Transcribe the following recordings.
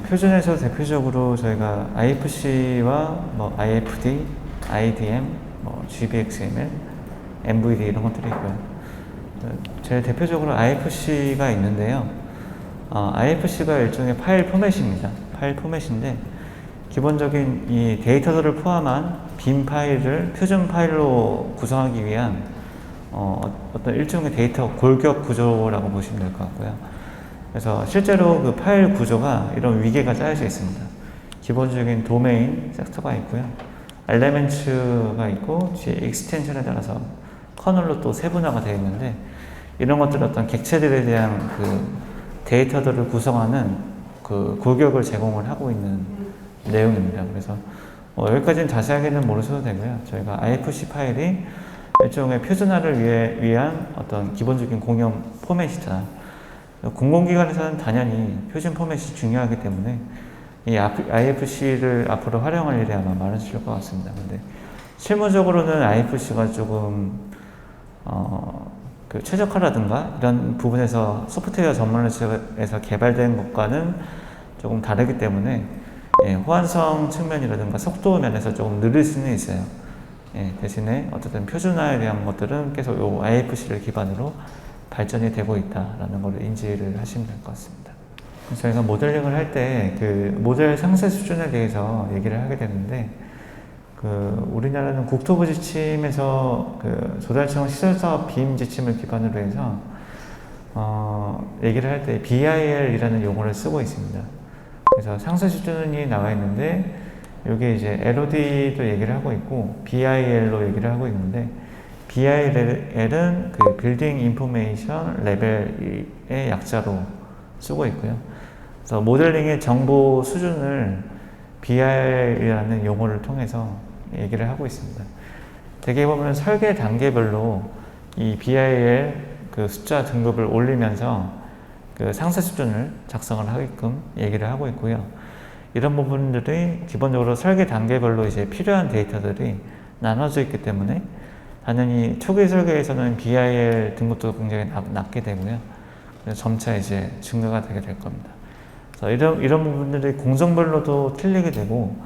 표준에서 대표적으로 저희가 IFC와 IFD, IDM, GBXML, MVD 이런 것들이 있고요. 제일 대표적으로 IFC가 있는데요. IFC가 일종의 파일 포맷입니다. 파일 포맷인데 기본적인 이 데이터들을 포함한 빈 파일을 표준 파일로 구성하기 위한 어떤 일종의 데이터 골격 구조라고 보시면 될 것 같고요. 그래서 실제로 그 파일 구조가 이런 위계가 짜여져 있습니다. 기본적인 도메인 섹터가 있고요. 엘리멘츠가 있고 뒤에 익스텐션에 따라서 커널로 또 세분화가 되어 있는데 이런 것들은 어떤 객체들에 대한 그 데이터들을 구성하는 그 골격을 제공을 하고 있는 내용입니다. 그래서 여기까지는 자세하게는 모르셔도 되고요. 저희가 IFC 파일이 일종의 표준화를 위한 어떤 기본적인 공용 포맷이다. 공공기관에서는 당연히 표준 포맷이 중요하기 때문에 이 IFC를 앞으로 활용할 일이 아마 많으실 것 같습니다. 근데 실무적으로는 IFC가 조금 그 최적화라든가 이런 부분에서 소프트웨어 전문에서 개발된 것과는 조금 다르기 때문에 호환성 측면이라든가 속도 면에서 조금 느릴 수는 있어요. 대신에 어쨌든 표준화에 대한 것들은 계속 이 IFC를 기반으로 발전이 되고 있다라는 걸 인지를 하시면 될 것 같습니다. 저희가 모델링을 할 때 그 모델 상세 수준에 대해서 얘기를 하게 되는데 우리나라는 국토부 지침에서 그 조달청 시설사업 비임 지침을 기반으로 해서 얘기를 할 때 BIL이라는 용어를 쓰고 있습니다. 그래서 상세 수준이 나와 있는데 여기 이제 LOD도 얘기를 하고 있고 BIL로 얘기를 하고 있는데 BIL은 그 빌딩 인포메이션 레벨의 약자로 쓰고 있고요. 그래서 모델링의 정보 수준을 BIL이라는 용어를 통해서 얘기를 하고 있습니다. 대개 보면 설계 단계별로 이 BIL 그 숫자 등급을 올리면서 그 상세 수준을 작성을 하게끔 얘기를 하고 있고요. 이런 부분들이 기본적으로 설계 단계별로 이제 필요한 데이터들이 나눠져 있기 때문에 당연히 초기 설계에서는 BIL 등급도 굉장히 낮게 되고요. 그래서 점차 이제 증가가 되게 될 겁니다. 그래서 이런 부분들이 공정별로도 틀리게 되고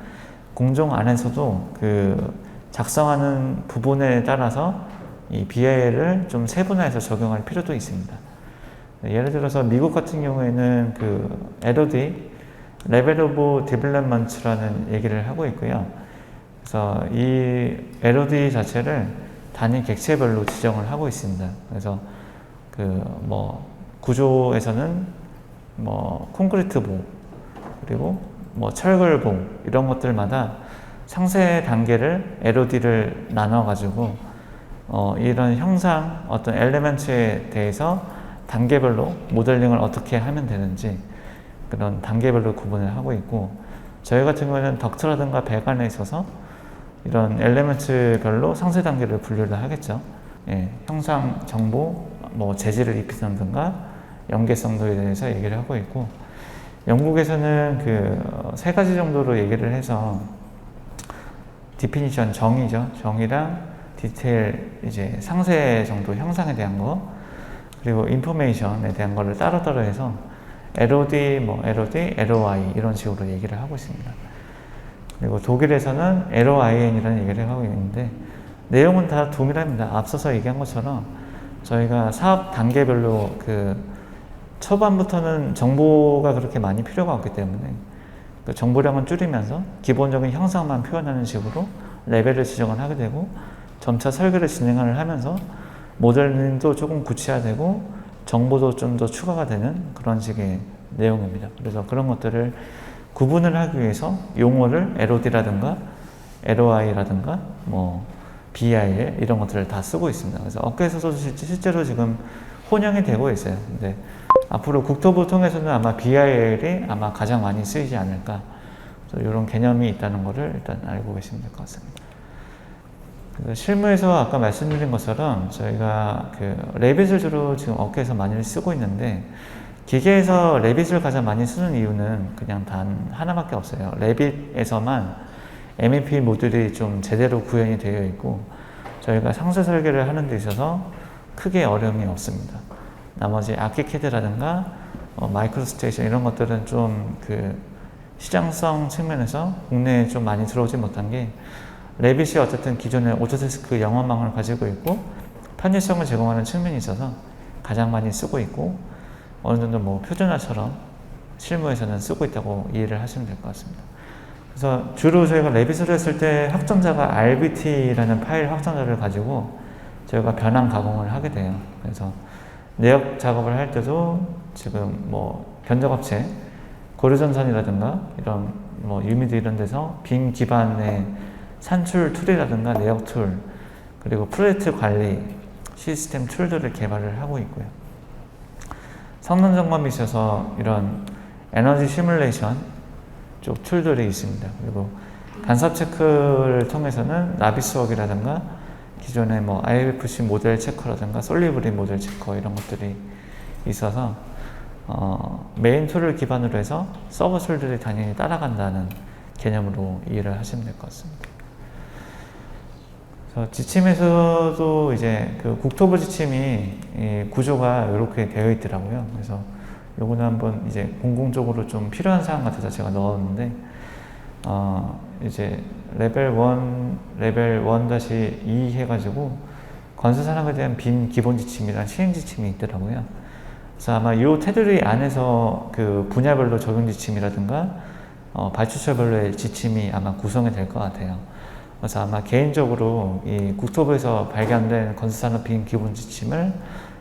공정 안에서도 그 작성하는 부분에 따라서 이 BIL을 좀 세분화해서 적용할 필요도 있습니다. 예를 들어서 미국 같은 경우에는 그 LOD, 레벨 오브 디벨롭먼트라는 얘기를 하고 있고요. 그래서 이 LOD 자체를 단위 객체별로 지정을 하고 있습니다. 그래서 그 구조에서는 콘크리트 봉 그리고 철골봉 이런 것들마다 상세 단계를 LOD를 나눠 가지고 이런 형상 어떤 엘리멘트에 대해서 단계별로 모델링을 어떻게 하면 되는지 그런 단계별로 구분을 하고 있고 저희 같은 경우에는 덕트라든가 배관에 있어서 이런 엘리멘트별로 상세 단계를 분류를 하겠죠. 형상 정보, 재질을 입힌다든가 연계성도에 대해서 얘기를 하고 있고 영국에서는 그 세 가지 정도로 얘기를 해서 디피니션 정의죠. 정의랑 디테일 이제 상세 정도 형상에 대한 거 그리고 인포메이션에 대한 거를 따로따로 해서 LOD, LOD, LOI 이런 식으로 얘기를 하고 있습니다. 그리고 독일에서는 LOIN이라는 얘기를 하고 있는데 내용은 다 동일합니다. 앞서서 얘기한 것처럼 저희가 사업 단계별로 그 초반부터는 정보가 그렇게 많이 필요가 없기 때문에 그 정보량은 줄이면서 기본적인 형상만 표현하는 식으로 레벨을 지정을 하게 되고 점차 설계를 진행을 하면서 모델링도 조금 구체화되고 정보도 좀 더 추가가 되는 그런 식의 내용입니다. 그래서 그런 것들을 구분을 하기 위해서 용어를 LOD라든가 LOI라든가 BIL 이런 것들을 다 쓰고 있습니다. 그래서 업계에서도 실제로 지금 혼용이 되고 있어요. 근데 앞으로 국토부 통해서는 아마 BIL이 아마 가장 많이 쓰이지 않을까. 이런 개념이 있다는 것을 일단 알고 계시면 될 것 같습니다. 실무에서 아까 말씀드린 것처럼 저희가 그 레빗을 주로 지금 업계에서 많이 쓰고 있는데 기계에서 레빗을 가장 많이 쓰는 이유는 그냥 단 하나밖에 없어요. 레빗에서만 MEP 모듈이 좀 제대로 구현이 되어 있고 저희가 상세 설계를 하는 데 있어서 크게 어려움이 없습니다. 나머지 아키캐드라든가 마이크로스테이션 이런 것들은 좀 그 시장성 측면에서 국내에 좀 많이 들어오지 못한 게 레빗이 어쨌든 기존에 오토데스크 영어망을 가지고 있고 편의성을 제공하는 측면이 있어서 가장 많이 쓰고 있고 어느 정도 뭐 표준화처럼 실무에서는 쓰고 있다고 이해를 하시면 될 것 같습니다. 그래서 주로 저희가 레빗을 했을 때 확정자가 RBT라는 파일 확정자를 가지고 저희가 변환 가공을 하게 돼요. 그래서 내역 작업을 할 때도 지금 뭐 견적업체, 고려전선이라든가 이런 뭐 유미드 이런 데서 빔 기반의 산출 툴이라든가 내역 툴, 그리고 프로젝트 관리 시스템 툴들을 개발을 하고 있고요. 성능 점검이 있어서 이런 에너지 시뮬레이션 쪽 툴들이 있습니다. 그리고 간섭 체크를 통해서는 나비스웍이라든가 기존의 뭐 IFC 모델 체커라든가 솔리브리 모델 체커 이런 것들이 있어서 메인 툴을 기반으로 해서 서버 툴들이 당연히 따라간다는 개념으로 이해를 하시면 될 것 같습니다. 그래서 지침에서도 이제 그 국토부 지침이 구조가 이렇게 되어 있더라고요. 그래서 요거는 한번 이제 공공적으로 좀 필요한 사항 같아서 제가 넣었는데 이제 레벨 1-2 해가지고 건설산업에 대한 빈 기본 지침이랑 시행 지침이 있더라고요. 그래서 아마 이 테두리 안에서 그 분야별로 적용 지침이라든가 발주처별로의 지침이 아마 구성이 될 것 같아요. 그래서 아마 개인적으로 이 국토부에서 발견된 건설산업 빈 기본 지침을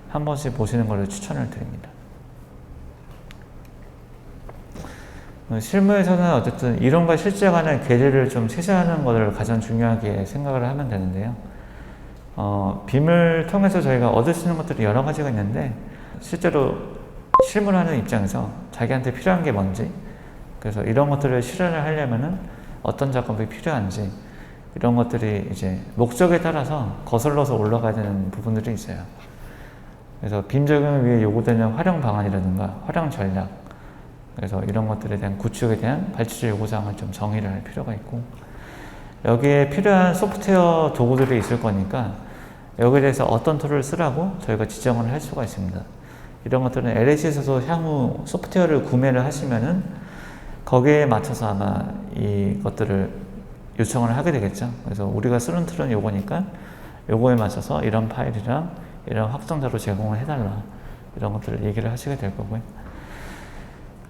한 번씩 보시는 것을 추천을 드립니다. 실무에서는 어쨌든 이론과 실제 간의 괴리를 좀 세세하는 것을 가장 중요하게 생각을 하면 되는데요. 빔을 통해서 저희가 얻을 수 있는 것들이 여러 가지가 있는데 실제로 실무를 하는 입장에서 자기한테 필요한 게 뭔지, 그래서 이런 것들을 실현을 하려면은 어떤 작업이 필요한지, 이런 것들이 이제 목적에 따라서 거슬러서 올라가야 되는 부분들이 있어요. 그래서 빔 적용을 위해 요구되는 활용 방안이라든가 활용 전략, 그래서 이런 것들에 대한 구축에 대한 발주처 요구사항을 좀 정의를 할 필요가 있고, 여기에 필요한 소프트웨어 도구들이 있을 거니까 여기에 대해서 어떤 툴을 쓰라고 저희가 지정을 할 수가 있습니다. 이런 것들은 LH에서도 향후 소프트웨어를 구매를 하시면은 거기에 맞춰서 아마 이것들을 요청을 하게 되겠죠. 그래서 우리가 쓰는 툴은 요거니까 요거에 맞춰서 이런 파일이랑 이런 확정자로 제공을 해달라, 이런 것들을 얘기를 하시게 될 거고요.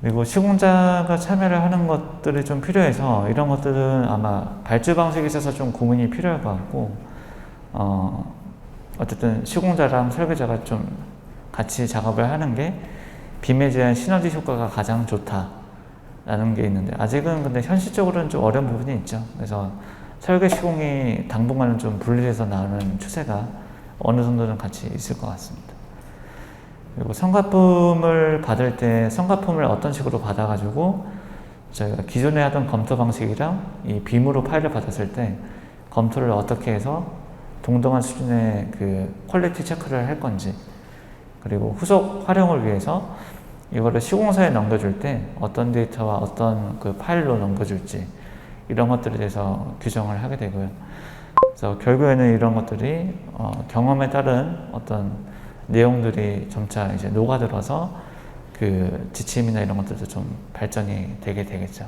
그리고 시공자가 참여를 하는 것들이 좀 필요해서 이런 것들은 아마 발주 방식에 있어서 좀 고민이 필요할 것 같고, 어쨌든 시공자랑 설계자가 좀 같이 작업을 하는 게 빔에 대한 시너지 효과가 가장 좋다라는 게 있는데, 아직은 근데 현실적으로는 좀 어려운 부분이 있죠. 그래서 설계 시공이 당분간은 좀 분리해서 나오는 추세가 어느 정도는 같이 있을 것 같습니다. 그리고 성과품을 받을 때 성과품을 어떤 식으로 받아가지고 저희가 기존에 하던 검토 방식이랑 이 빔으로 파일을 받았을 때 검토를 어떻게 해서 동등한 수준의 그 퀄리티 체크를 할 건지, 그리고 후속 활용을 위해서 이거를 시공사에 넘겨줄 때 어떤 데이터와 어떤 그 파일로 넘겨줄지, 이런 것들에 대해서 규정을 하게 되고요. 그래서 결국에는 이런 것들이 경험에 따른 어떤 내용들이 점차 이제 녹아들어서 그 지침이나 이런 것들도 좀 발전이 되게 되겠죠.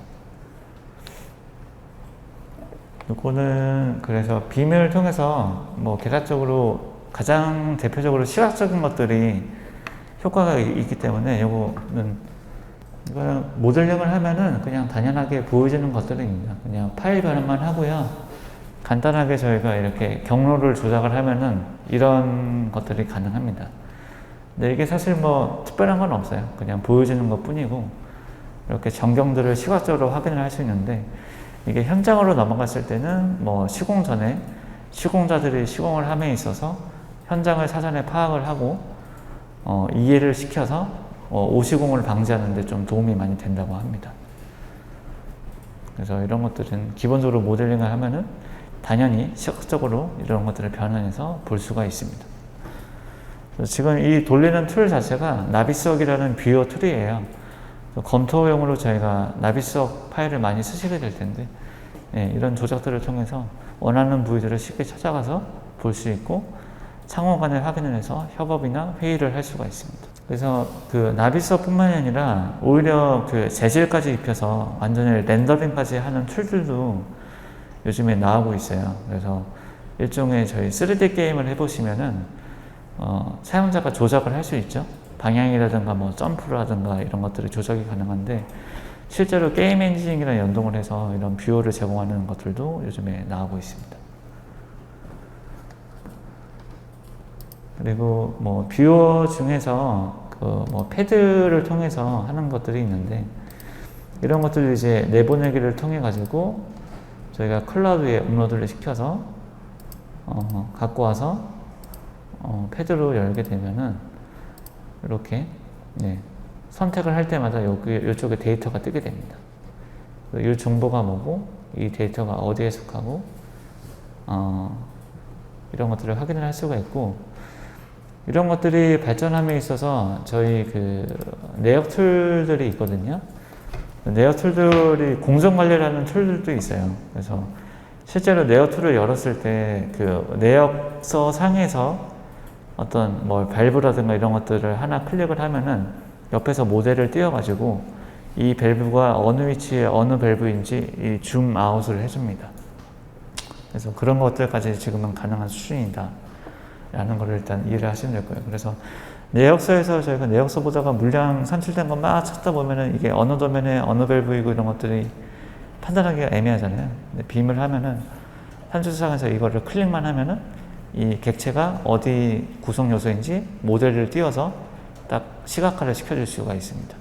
이거는 그래서 빔을 통해서 뭐 계략적으로 가장 대표적으로 시각적인 것들이 효과가 있기 때문에 이거는 모델링을 하면은 그냥 당연하게 보여지는 것들입니다. 그냥 파일 변환만 하고요. 간단하게 저희가 이렇게 경로를 조작을 하면은 이런 것들이 가능합니다. 근데 이게 사실 뭐 특별한 건 없어요. 그냥 보여지는 것 뿐이고, 이렇게 전경들을 시각적으로 확인을 할 수 있는데, 이게 현장으로 넘어갔을 때는 뭐 시공 전에 시공자들이 시공을 함에 있어서 현장을 사전에 파악을 하고 이해를 시켜서 오시공을 방지하는 데 좀 도움이 많이 된다고 합니다. 그래서 이런 것들은 기본적으로 모델링을 하면은 당연히 시각적으로 이런 것들을 변환해서 볼 수가 있습니다. 지금 이 돌리는 툴 자체가 나비스웍이라는 뷰어 툴이에요. 검토용으로 저희가 나비스웍 파일을 많이 쓰시게 될 텐데, 이런 조작들을 통해서 원하는 부위들을 쉽게 찾아가서 볼 수 있고 상호 간에 확인을 해서 협업이나 회의를 할 수가 있습니다. 그래서 그 나비서뿐만이 아니라 오히려 그 재질까지 입혀서 완전히 렌더링까지 하는 툴들도 요즘에 나오고 있어요. 그래서 일종의 저희 3D 게임을 해보시면은 사용자가 조작을 할 수 있죠. 방향이라든가 뭐 점프라든가 이런 것들이 조작이 가능한데 실제로 게임 엔진이랑 연동을 해서 이런 뷰어를 제공하는 것들도 요즘에 나오고 있습니다. 그리고 뭐 뷰어 중에서 그 뭐 패드를 통해서 하는 것들이 있는데 이런 것들을 이제 내보내기를 통해 가지고 저희가 클라우드에 업로드를 시켜서 갖고 와서 패드로 열게 되면은 이렇게 선택을 할 때마다 이쪽에 데이터가 뜨게 됩니다. 이 정보가 뭐고 이 데이터가 어디에 속하고 이런 것들을 확인을 할 수가 있고 이런 것들이 발전함에 있어서 저희 그 내역 툴들이 있거든요. 내역 툴들이 공정 관리라는 툴들도 있어요. 그래서 실제로 내역 툴을 열었을 때 그 내역서 상에서 어떤 뭐 밸브라든가 이런 것들을 하나 클릭을 하면은 옆에서 모델을 띄워가지고 이 밸브가 어느 위치에 어느 밸브인지 이 줌 아웃을 해줍니다. 그래서 그런 것들까지 지금은 가능한 수준이다 라는 걸 일단 이해를 하시면 될 거예요. 그래서 내역서에서 저희가 내역서 보다가 물량 산출된 거 막 찾다 보면은 이게 어느 도면에 어느 밸브이고 이런 것들이 판단하기가 애매하잖아요. 근데 빔을 하면은 산출상에서 이거를 클릭만 하면은 이 객체가 어디 구성 요소인지 모델을 띄워서 딱 시각화를 시켜줄 수가 있습니다.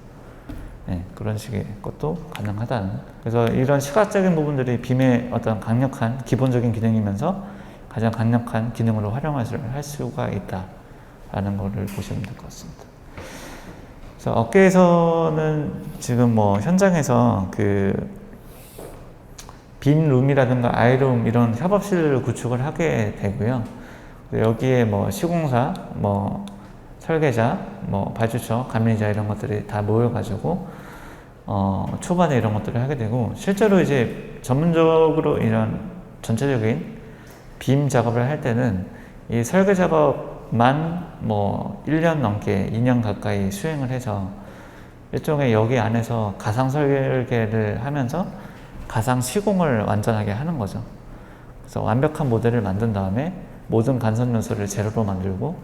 그런 식의 것도 가능하다는. 그래서 이런 시각적인 부분들이 빔의 어떤 강력한 기본적인 기능이면서 가장 강력한 기능으로 활용할 수가 있다라는 것을 보시면 될 것 같습니다. 그래서 업계에서는 지금 뭐 현장에서 그 빔룸이라든가 아이룸 이런 협업실을 구축을 하게 되고요. 여기에 뭐 시공사, 뭐 설계자, 뭐 발주처, 감리자 이런 것들이 다 모여가지고 초반에 이런 것들을 하게 되고 실제로 이제 전문적으로 이런 전체적인 빔 작업을 할 때는 이 설계 작업만 뭐 1년 넘게 2년 가까이 수행을 해서 일종의 여기 안에서 가상 설계를 하면서 가상 시공을 완전하게 하는 거죠. 그래서 완벽한 모델을 만든 다음에 모든 간섭 요소를 제로로 만들고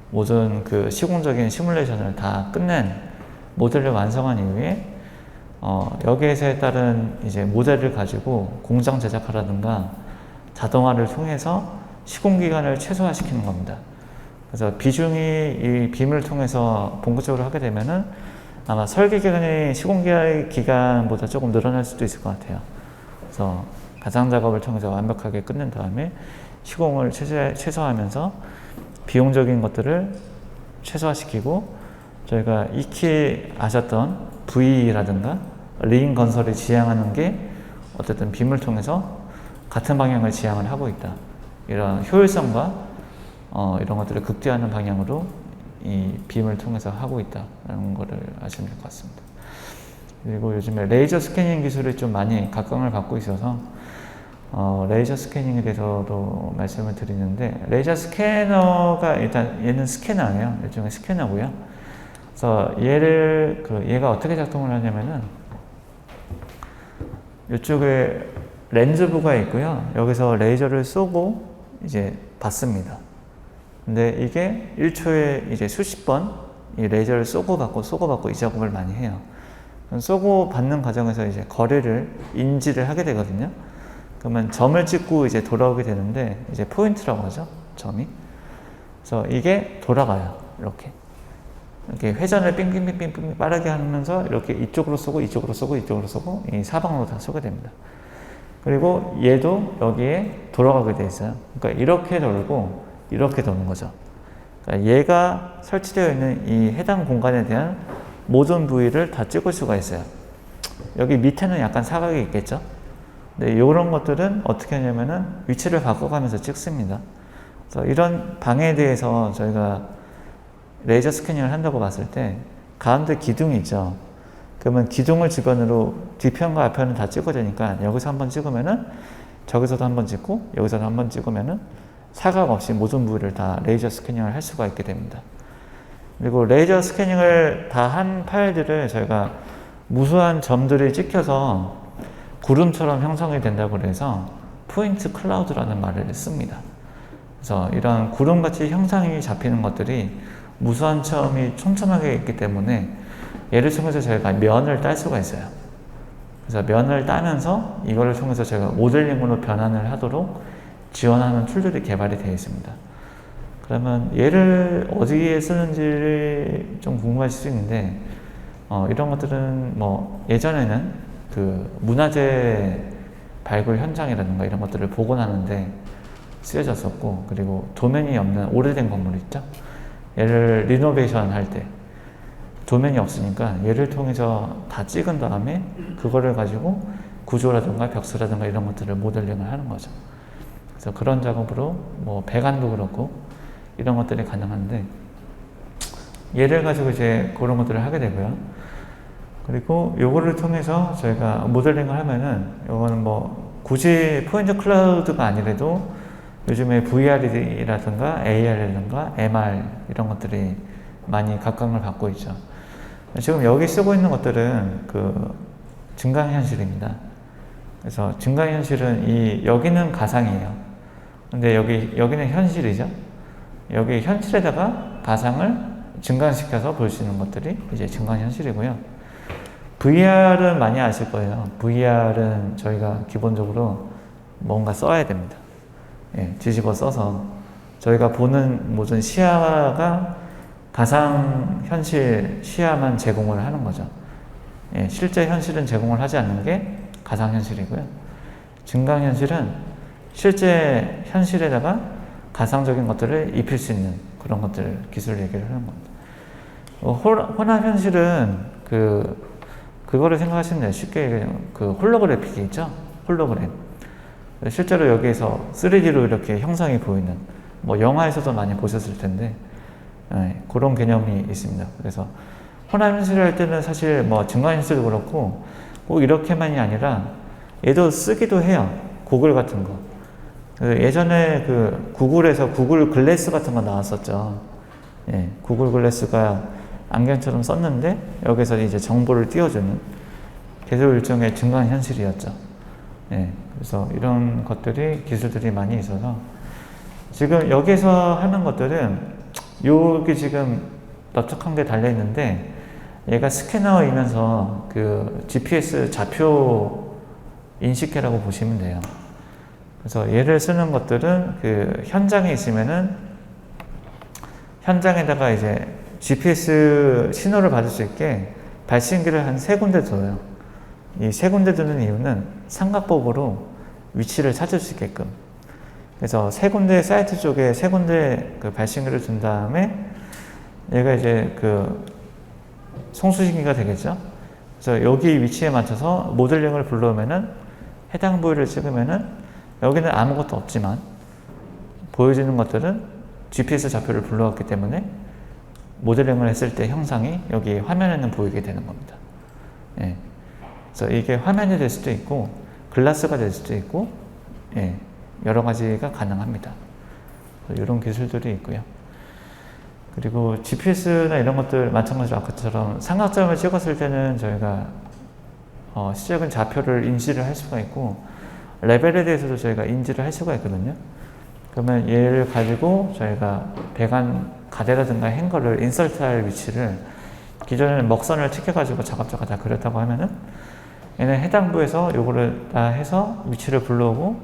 모든 그 시공적인 시뮬레이션을 다 끝낸 모델을 완성한 이후에 여기에서에 따른 이제 모델을 가지고 공장 제작하라든가 자동화를 통해서 시공 기간을 최소화시키는 겁니다. 그래서 비중이 이 빔을 통해서 본격적으로 하게 되면은 아마 설계 기간이 시공 기간보다 조금 늘어날 수도 있을 것 같아요. 그래서 가상 작업을 통해서 완벽하게 끝낸 다음에 시공을 최소화하면서 비용적인 것들을 최소화시키고 저희가 익히 아셨던 V라든가 링 건설을 지향하는 게 어쨌든 빔을 통해서 같은 방향을 지향을 하고 있다. 이런 효율성과 이런 것들을 극대화하는 방향으로 이 빔을 통해서 하고 있다는 것을 아시면 될 것 같습니다. 그리고 요즘에 레이저 스캐닝 기술이 좀 많이 각광을 받고 있어서 레이저 스캐닝에 대해서도 말씀을 드리는데 레이저 스캐너가 일단 얘는 스캐너예요. 일종의 스캐너고요. 그래서 얘가 어떻게 작동을 하냐면은 이쪽에 렌즈부가 있고요. 여기서 레이저를 쏘고 이제 받습니다. 근데 이게 1초에 이제 수십 번 이 레이저를 쏘고 받고 이 작업을 많이 해요. 쏘고 받는 과정에서 이제 거리를 인지를 하게 되거든요. 그러면 점을 찍고 이제 돌아오게 되는데 이제 포인트라고 하죠. 점이. 그래서 이게 돌아가요. 이렇게 회전을 빙빙빙빙 빠르게 하면서 이렇게 이쪽으로 쏘고 이쪽으로 쏘고 이쪽으로 쏘고 이 사방으로 다 쏘게 됩니다. 그리고 얘도 여기에 돌아가게 돼 있어요. 그러니까 이렇게 돌고 이렇게 도는 거죠. 그러니까 얘가 설치되어 있는 이 해당 공간에 대한 모든 부위를 다 찍을 수가 있어요. 여기 밑에는 약간 사각이 있겠죠. 근데 이런 것들은 어떻게 하냐면은 위치를 바꿔가면서 찍습니다. 그래서 이런 방해에 대해서 저희가 레이저 스캐닝을 한다고 봤을 때 가운데 기둥이 있죠. 그러면 기둥을 주변으로 뒤편과 앞편은 다 찍어지니까 여기서 한번 찍으면은 저기서도 한번 찍고 여기서도 한번 찍으면은 사각 없이 모든 부위를 다 레이저 스캐닝을 할 수가 있게 됩니다. 그리고 레이저 스캐닝을 다 한 파일들을 저희가 무수한 점들이 찍혀서 구름처럼 형성이 된다고 그래서 포인트 클라우드라는 말을 씁니다. 그래서 이런 구름같이 형상이 잡히는 것들이 무수한 점이 촘촘하게 있기 때문에 얘를 통해서 저희가 면을 딸 수가 있어요. 그래서 면을 따면서 이거를 통해서 제가 모델링으로 변환을 하도록 지원하는 툴들이 개발이 되어 있습니다. 그러면 얘를 어디에 쓰는지를 좀 궁금하실 수 있는데 이런 것들은 뭐 예전에는 그 문화재 발굴 현장이라든가 이런 것들을 복원하는데 쓰여졌었고, 그리고 도면이 없는 오래된 건물 있죠? 얘를 리노베이션 할 때 도면이 없으니까 얘를 통해서 다 찍은 다음에 그거를 가지고 구조라든가 벽수라든가 이런 것들을 모델링을 하는 거죠. 그래서 그런 작업으로 뭐 배관도 그렇고 이런 것들이 가능한데 얘를 가지고 이제 그런 것들을 하게 되고요. 그리고 요거를 통해서 저희가 모델링을 하면은 요거는 뭐 굳이 포인트 클라우드가 아니래도 요즘에 VR이라든가 AR이라든가 MR 이런 것들이 많이 각광을 받고 있죠. 지금 여기 쓰고 있는 것들은 그 증강현실입니다. 그래서 증강현실은 여기는 가상이에요. 근데 여기는 현실이죠. 여기 현실에다가 가상을 증강시켜서 볼 수 있는 것들이 이제 증강현실이고요. VR은 많이 아실 거예요. VR은 저희가 기본적으로 뭔가 써야 됩니다. 예, 뒤집어 써서 저희가 보는 모든 시야가 가상현실 시야만 제공을 하는 거죠. 예, 실제 현실은 제공을 하지 않는 게 가상현실이고요. 증강현실은 실제 현실에다가 가상적인 것들을 입힐 수 있는 그런 것들 기술을 얘기를 하는 겁니다. 혼합현실은 그거를 생각하시면 돼요. 쉽게 그 홀로그래픽이 있죠? 홀로그램. 실제로 여기에서 3D로 이렇게 형상이 보이는, 뭐 영화에서도 많이 보셨을 텐데, 네, 그런 개념이 있습니다. 그래서 혼합현실을 할 때는 사실 뭐 증강현실도 그렇고 꼭 이렇게만이 아니라 얘도 쓰기도 해요. 고글 같은 거. 예전에 그 구글에서 구글 글래스 같은 거 나왔었죠. 예, 구글 글래스가 안경처럼 썼는데 여기서 이제 정보를 띄워주는 계속 일종의 증강현실이었죠. 예, 그래서 이런 것들이 기술들이 많이 있어서 지금 여기서 하는 것들은 여기 지금 넓적한 게 달려 있는데 얘가 스캐너이면서 그 GPS 좌표 인식해라고 보시면 돼요. 그래서 얘를 쓰는 것들은 그 현장에 있으면은 현장에다가 이제 GPS 신호를 받을 수 있게 발신기를 한 3군데 둬요. 이 3군데 두는 이유는 삼각법으로 위치를 찾을 수 있게끔. 그래서 3군데 사이트 쪽에 3군데 그 발신기를 둔 다음에 얘가 이제 그 송수신기가 되겠죠. 그래서 여기 위치에 맞춰서 모델링을 불러오면은 해당 부위를 찍으면은 여기는 아무것도 없지만 보여지는 것들은 GPS 좌표를 불러왔기 때문에 모델링을 했을 때 형상이 여기 화면에는 보이게 되는 겁니다. 예. 그래서 이게 화면이 될 수도 있고 글라스가 될 수도 있고 예. 여러 가지가 가능합니다. 이런 기술들이 있고요. 그리고 GPS나 이런 것들 마찬가지로 아까처럼 삼각점을 찍었을 때는 저희가 시작은 좌표를 인지를 할 수가 있고 레벨에 대해서도 저희가 인지를 할 수가 있거든요. 그러면 얘를 가지고 저희가 배관 가대라든가 행거를 인설트할 위치를 기존에는 먹선을 찍혀가지고 작업자가 다 그렸다고 하면은 얘는 해당 부에서 요거를 다 해서 위치를 불러오고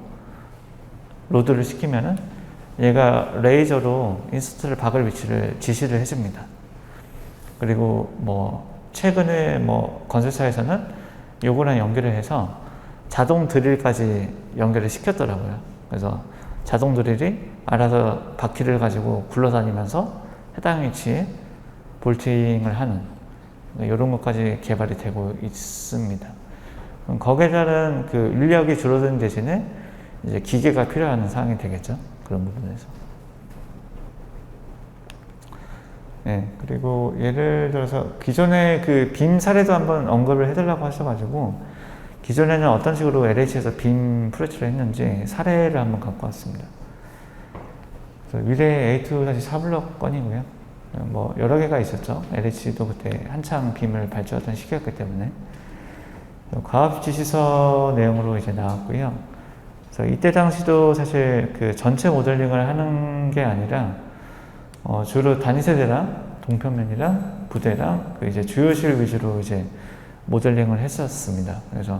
로드를 시키면은 얘가 레이저로 인서트를 박을 위치를 지시를 해줍니다. 그리고 뭐 최근에 뭐 건설사에서는 요거랑 연결을 해서 자동 드릴까지 연결을 시켰더라고요. 그래서 자동 드릴이 알아서 바퀴를 가지고 굴러다니면서 해당 위치에 볼팅을 하는 이런 것까지 개발이 되고 있습니다. 거기에 따른 그 인력이 줄어드는 대신에 이제 기계가 필요한 상황이 되겠죠. 그런 부분에서. 네, 그리고 예를 들어서 기존에 그 빔 사례도 한번 언급을 해달라고 하셔가지고 기존에는 어떤 식으로 LH에서 빔 프로젝트를 했는지 사례를 한번 갖고 왔습니다. 그래서 위례 A2-4블럭 건이고요. 뭐 여러 개가 있었죠. LH도 그때 한창 빔을 발주하던 시기였기 때문에 과학 지시서 내용으로 이제 나왔고요. 그래서 이때 당시도 사실 그 전체 모델링을 하는 게 아니라 주로 단위세대랑 동편면이랑 부대랑 그 이제 주요실 위주로 이제 모델링을 했었습니다. 그래서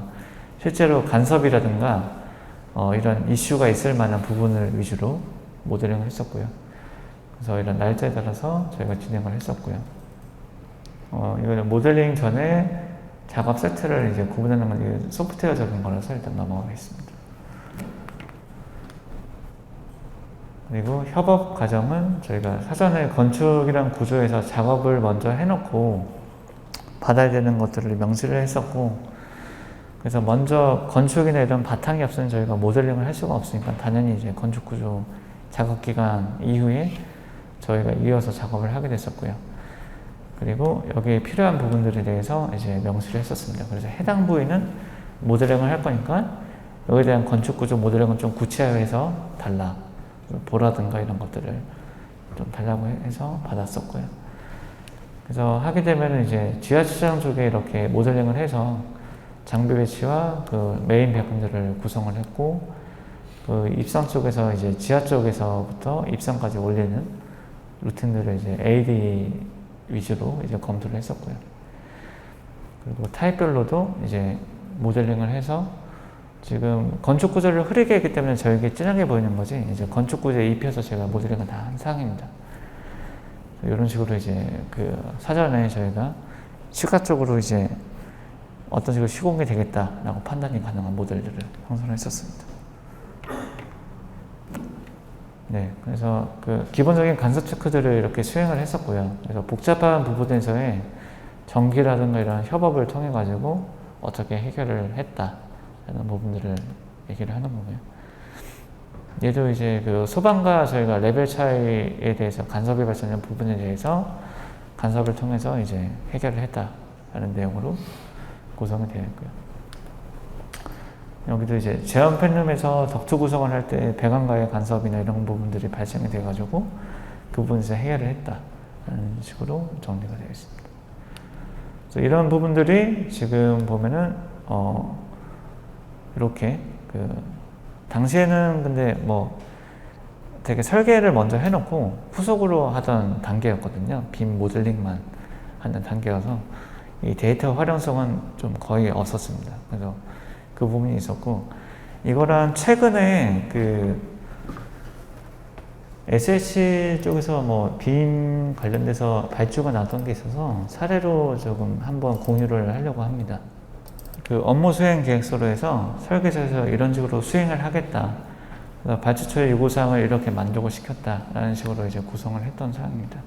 실제로 간섭이라든가 이런 이슈가 있을 만한 부분을 위주로 모델링을 했었고요. 그래서 이런 날짜에 따라서 저희가 진행을 했었고요. 이거는 모델링 전에 작업 세트를 이제 구분하는 건 소프트웨어적인 거라서 일단 넘어가겠습니다. 그리고 협업 과정은 저희가 사전에 건축이랑 구조에서 작업을 먼저 해놓고 받아야 되는 것들을 명시를 했었고, 그래서 먼저 건축이나 이런 바탕이 없으면 저희가 모델링을 할 수가 없으니까 당연히 이제 건축 구조 작업 기간 이후에 저희가 이어서 작업을 하게 됐었고요. 그리고 여기에 필요한 부분들에 대해서 이제 명시를 했었습니다. 그래서 해당 부위는 모델링을 할 거니까 여기에 대한 건축 구조 모델링은 좀 구체화해서 달라. 보라든가 이런 것들을 좀 달라고 해서 받았었고요. 그래서 하게 되면 이제 지하 주차장 쪽에 이렇게 모델링을 해서 장비 배치와 그 메인 배관들을 구성을 했고, 그 입선 쪽에서 이제 지하 쪽에서부터 입선까지 올리는 루틴들을 이제 AD 위주로 이제 검토를 했었고요. 그리고 타입별로도 이제 모델링을 해서 지금 건축 구조를 흐리게 했기 때문에 저에게 진하게 보이는 거지, 이제 건축 구조에 입혀서 제가 모델링을 다 한 상황입니다. 이런 식으로 이제 그 사전에 저희가 시각적으로 이제 어떤 식으로 시공이 되겠다라고 판단이 가능한 모델들을 형성했었습니다. 네, 그래서 그 기본적인 간섭 체크들을 이렇게 수행을 했었고요. 그래서 복잡한 부분에서의 전기라든가 이런 협업을 통해 가지고 어떻게 해결을 했다라는 부분들을 얘기를 하는 거고요. 얘도 이제 그 소방과 저희가 레벨 차이에 대해서 간섭이 발생하는 부분에 대해서 간섭을 통해서 이제 해결을 했다라는 내용으로 구성이 되어 있고요. 여기도 이제 제한 팬룸에서 덕트 구성을 할 때 배관과의 간섭이나 이런 부분들이 발생이 돼가지고 그 부분에서 해결을 했다라는 식으로 정리가 되어 있습니다. 그래서 이런 부분들이 지금 보면은 이렇게 그 당시에는 근데 뭐 되게 설계를 먼저 해놓고 후속으로 하던 단계였거든요. 빔 모델링만 하는 단계여서 이 데이터 활용성은 좀 거의 없었습니다. 그래서 그 부분이 있었고, 이거랑 최근에 그 SH 쪽에서 뭐 빔 관련돼서 발주가 나왔던 게 있어서 사례로 조금 한번 공유를 하려고 합니다. 그 업무 수행 계획서로 해서 설계자에서 이런 식으로 수행을 하겠다. 그래서 발주처의 요구사항을 이렇게 만족을 시켰다라는 식으로 이제 구성을 했던 사항입니다.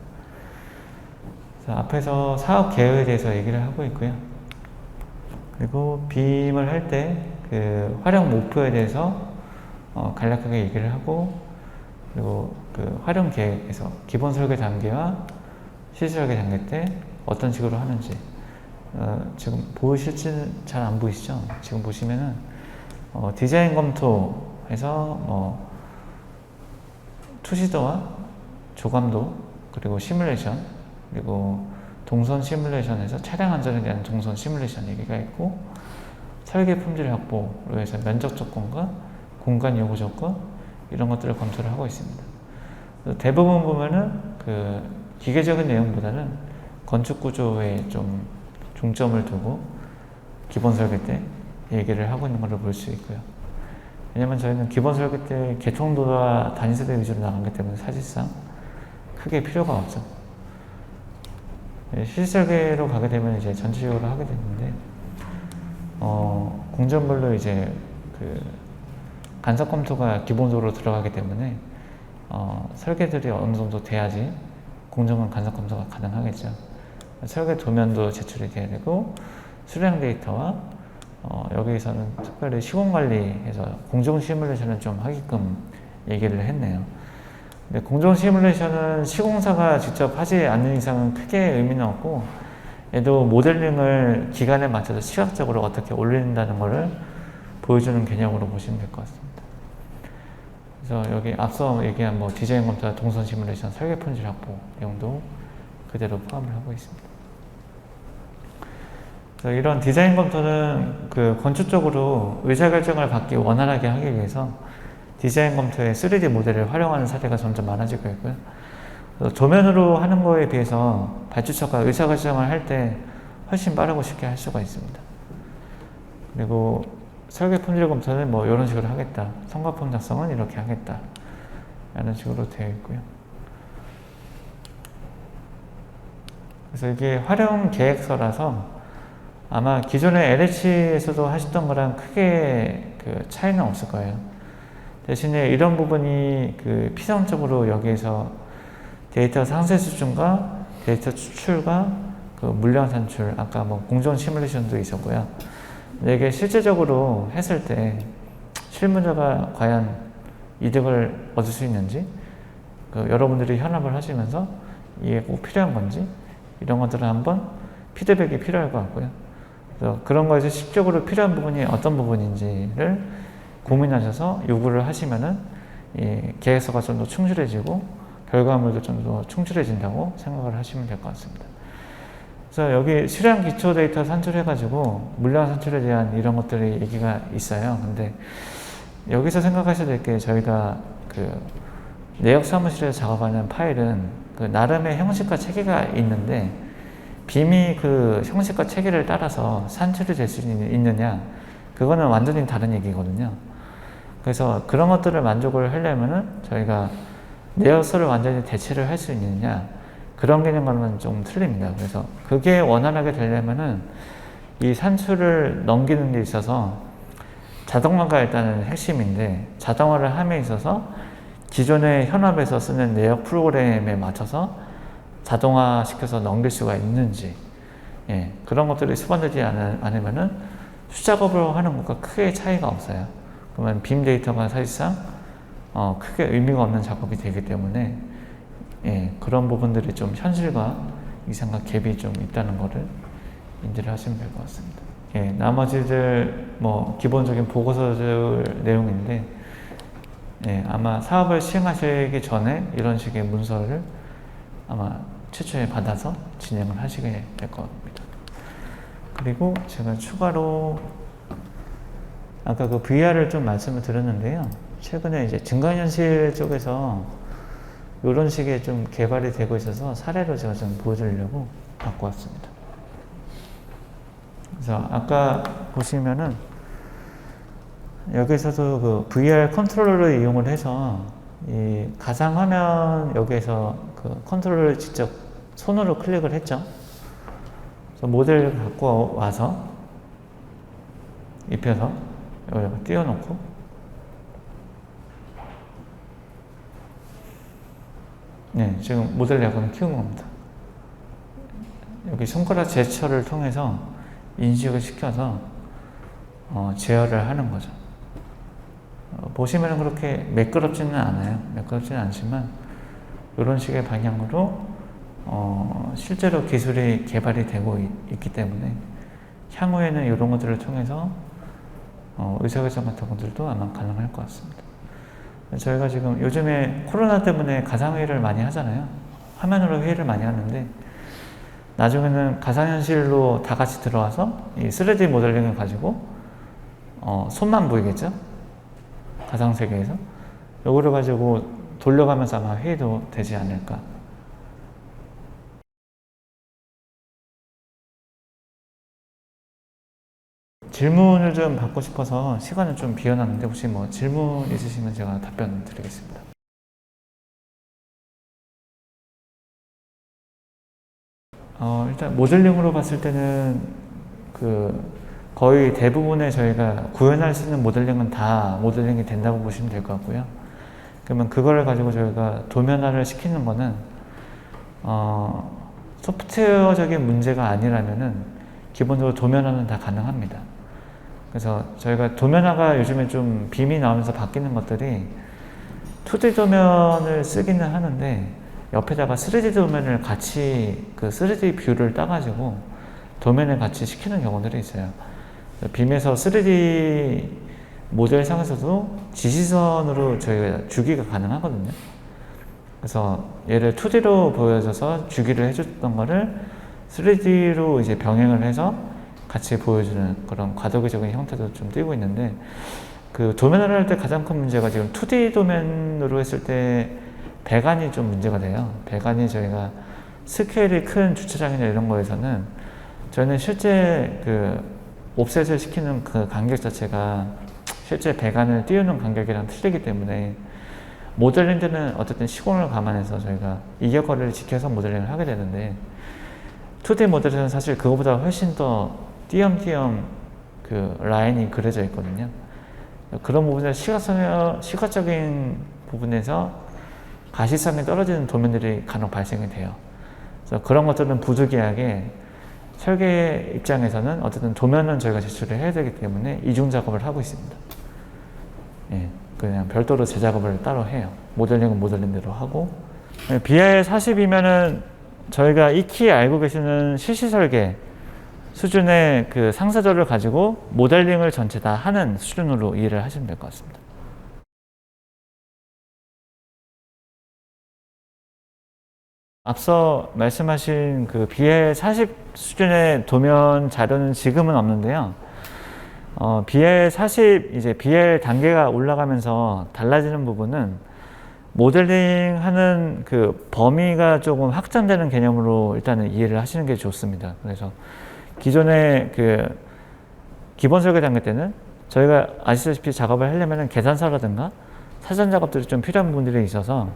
그래서 앞에서 사업 계획에 대해서 얘기를 하고 있고요. 그리고 빔을 할 때 그 활용 목표에 대해서 간략하게 얘기를 하고, 그리고 그 활용 계획에서 기본 설계 단계와 실시 설계 단계 때 어떤 식으로 하는지, 지금 보이실지는 잘 안 보이시죠? 지금 보시면은 디자인 검토해서 투시도와 조감도, 그리고 시뮬레이션, 그리고 동선 시뮬레이션에서 차량 안전에 대한 동선 시뮬레이션 얘기가 있고, 설계 품질 확보로 해서 면적 조건과 공간 요구 조건 이런 것들을 검토를 하고 있습니다. 대부분 보면은 그 기계적인 내용보다는 건축 구조에 좀 중점을 두고 기본 설계 때 얘기를 하고 있는 것을 볼 수 있고요. 왜냐면 저희는 기본 설계 때 개통도와 단위세대 위주로 나가기 때문에 사실상 크게 필요가 없죠. 실설계로 가게 되면 이제 전체적으로 하게 되는데, 공정별로 이제 그 간섭 검토가 기본적으로 들어가기 때문에 설계들이 어느 정도 돼야지 공정한 간섭 검토가 가능하겠죠. 설계 도면도 제출이 돼야 되고, 수량 데이터와 여기서는 특별히 시공관리에서 공정 시뮬레이션을 좀 하게끔 얘기를 했네요. 근데 공정 시뮬레이션은 시공사가 직접 하지 않는 이상은 크게 의미는 없고, 얘도 모델링을 기간에 맞춰서 시각적으로 어떻게 올린다는 것을 보여주는 개념으로 보시면 될 것 같습니다. 그래서 여기 앞서 얘기한 뭐 디자인 검토, 동선 시뮬레이션, 설계 품질 확보 내용도 그대로 포함을 하고 있습니다. 그래서 이런 디자인 검토는 그 건축적으로 의사결정을 받기 원활하게 하기 위해서 디자인 검토에 3D 모델을 활용하는 사례가 점점 많아지고 있고요. 도면으로 하는 거에 비해서 발주처가 의사결정을 할 때 훨씬 빠르고 쉽게 할 수가 있습니다. 그리고 설계 품질 검토는 뭐 이런 식으로 하겠다. 성과품 작성은 이렇게 하겠다. 라는 식으로 되어 있고요. 그래서 이게 활용 계획서라서 아마 기존의 LH에서도 하셨던 거랑 크게 그 차이는 없을 거예요. 대신에 이런 부분이 그 피상적으로 여기에서 데이터 상세 수준과 데이터 추출과 그 물량 산출, 아까 뭐 공정 시뮬레이션도 있었고요. 근데 이게 실제적으로 했을 때 실무자가 과연 이득을 얻을 수 있는지, 그 여러분들이 현업을 하시면서 이게 꼭 필요한 건지, 이런 것들은 한번 피드백이 필요할 것 같고요. 그래서 그런 거에서 실적으로 필요한 부분이 어떤 부분인지를 고민하셔서 요구를 하시면은 이 계획서가 좀 더 충실해지고 결과물도 좀 더 충실해진다고 생각을 하시면 될 것 같습니다. 그래서 여기 실행 기초 데이터 산출해가지고 물량 산출에 대한 이런 것들이 얘기가 있어요. 근데 여기서 생각하셔야 될 게 저희가 그 내역 사무실에서 작업하는 파일은 그 나름의 형식과 체계가 있는데 빔이 그 형식과 체계를 따라서 산출이 될 수 있느냐, 그거는 완전히 다른 얘기거든요. 그래서 그런 것들을 만족을 하려면은 저희가 내역서를 완전히 대체를 할 수 있느냐, 그런 개념과는 좀 틀립니다. 그래서 그게 원활하게 되려면은 이 산출을 넘기는 데 있어서 자동화가 일단은 핵심인데, 자동화를 함에 있어서 기존의 현업에서 쓰는 내역 프로그램에 맞춰서 자동화 시켜서 넘길 수가 있는지, 예, 그런 것들이 수반되지 않으면은 수작업을 하는 것과 크게 차이가 없어요. 그러면 빔 데이터가 사실상 크게 의미가 없는 작업이 되기 때문에, 예, 그런 부분들이 좀 현실과 이상과 갭이 좀 있다는 거를 인지를 하시면 될 것 같습니다. 예, 나머지들 뭐 기본적인 보고서들 내용인데, 예, 아마 사업을 시행하시기 전에 이런 식의 문서를 아마 최초에 받아서 진행을 하시게 될 겁니다. 그리고 제가 추가로 아까 그 VR을 좀 말씀을 드렸는데요. 최근에 이제 증강현실 쪽에서 이런 식의 좀 개발이 되고 있어서 사례로 제가 좀 보여드리려고 갖고 왔습니다. 그래서 아까 보시면은 여기서도 그 VR 컨트롤러를 이용을 해서 이 가상화면 여기에서 그 컨트롤러를 직접 손으로 클릭을 했죠. 그래서 모델을 갖고 와서 입혀서 여기다가 띄워놓고 네, 지금 모델 약간 키운 겁니다. 여기 손가락 제처를 통해서 인식을 시켜서 제어를 하는 거죠. 보시면 그렇게 매끄럽지는 않아요. 매끄럽지는 않지만 이런 식의 방향으로 실제로 기술이 개발이 되고 있기 때문에 향후에는 이런 것들을 통해서 의사결정 같은 것들도 아마 가능할 것 같습니다. 저희가 지금 요즘에 코로나 때문에 가상회의를 많이 하잖아요. 화면으로 회의를 많이 하는데 나중에는 가상현실로 다 같이 들어와서 이 3D 모델링을 가지고 손만 보이겠죠? 가상세계에서 이거를 가지고 돌려가면서 아마 회의도 되지 않을까. 질문을 좀 받고 싶어서 시간을 좀 비워놨는데 혹시 뭐 질문 있으시면 제가 답변 드리겠습니다. 일단 모델링으로 봤을 때는 그 거의 대부분의 저희가 구현할 수 있는 모델링은 다 모델링이 된다고 보시면 될 것 같고요. 그러면 그거를 가지고 저희가 도면화를 시키는 거는 소프트웨어적인 문제가 아니라면은 기본적으로 도면화는 다 가능합니다. 그래서 저희가 도면화가 요즘에 좀 빔이 나오면서 바뀌는 것들이 2D 도면을 쓰기는 하는데 옆에다가 3D 도면을 같이 그 3D 뷰를 따가지고 도면을 같이 시키는 경우들이 있어요. 빔에서 3D 모델 상에서도 지시선으로 저희가 주기가 가능하거든요. 그래서 얘를 2D로 보여줘서 주기를 해줬던 거를 3D로 이제 병행을 해서 같이 보여주는 그런 과도기적인 형태도 좀 띄고 있는데, 그 도면을 할 때 가장 큰 문제가 지금 2D 도면으로 했을 때 배관이 좀 문제가 돼요. 배관이 저희가 스케일이 큰 주차장이나 이런 거에서는 저희는 실제 그 옵셋을 시키는 그 간격 자체가 실제 배관을 띄우는 간격이랑 틀리기 때문에 모델링 때는 어쨌든 시공을 감안해서 저희가 이격거리를 지켜서 모델링을 하게 되는데, 2D 모델에서는 사실 그거보다 훨씬 더 띄엄띄엄 그 라인이 그려져 있거든요. 그런 부분에서 시각적인 부분에서 가시성이 떨어지는 도면들이 간혹 발생이 돼요. 그래서 그런 것들은 부득이하게 설계 입장에서는 어쨌든 도면은 저희가 제출을 해야 되기 때문에 이중 작업을 하고 있습니다. 예, 그냥 별도로 재작업을 따로 해요. 모델링은 모델링대로 하고. BIL40이면은 저희가 익히 알고 계시는 실시 설계 수준의 그 상사절을 가지고 모델링을 전체 다 하는 수준으로 이해를 하시면 될 것 같습니다. 앞서 말씀하신 그 BIL40 수준의 도면 자료는 지금은 없는데요. BIL40 이제 BIL 단계가 올라가면서 달라지는 부분은 모델링 하는 그 범위가 조금 확장되는 개념으로 일단은 이해를 하시는 게 좋습니다. 그래서 기존의 그 기본 설계 단계 때는 저희가 아시다시피 작업을 하려면 계산서라든가 사전 작업들이 좀 필요한 부분들이 있어서